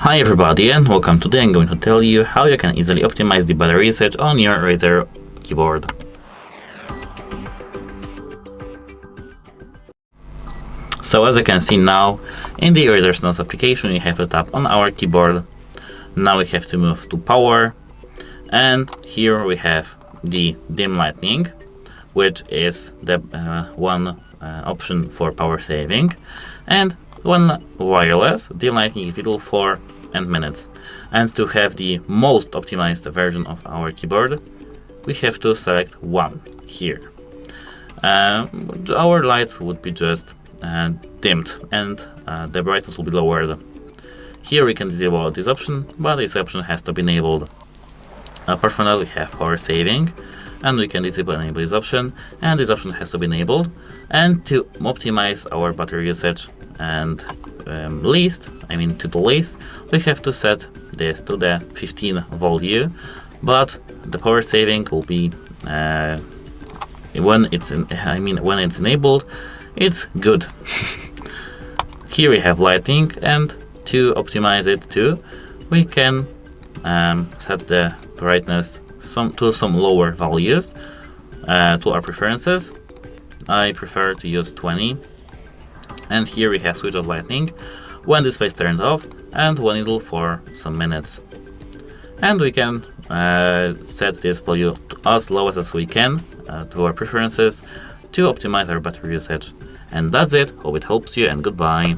Hi everybody and welcome. Today I'm going to tell you how you can easily optimize the battery usage on your Razer keyboard. So as you can see now, in the RAZER Synapse application we have to tap on our keyboard. Now we have to move to power, and here we have the dim lighting, which is the one option for power saving, and one wireless dim lighting is equal for and minutes. And to have the most optimized version of our keyboard, we have to select one here. Our lights would be just dimmed and the brightness will be lowered. Here we can disable this option, but this option has to be enabled. Apart from that, we have power saving, and we can disable and enable this option, and this option has to be enabled. And to optimize our battery usage and to the least, we have to set this to the 15 value, but the power saving will be when it's enabled, it's good. Here we have lighting, and to optimize it too, we can set the brightness to some lower values to our preferences. I prefer to use 20. And here we have switch off lighting when display is turned off and one idle for some minutes. And we can set this value to as low as we can to our preferences to optimize our battery usage. And that's it. Hope it helps you, and goodbye.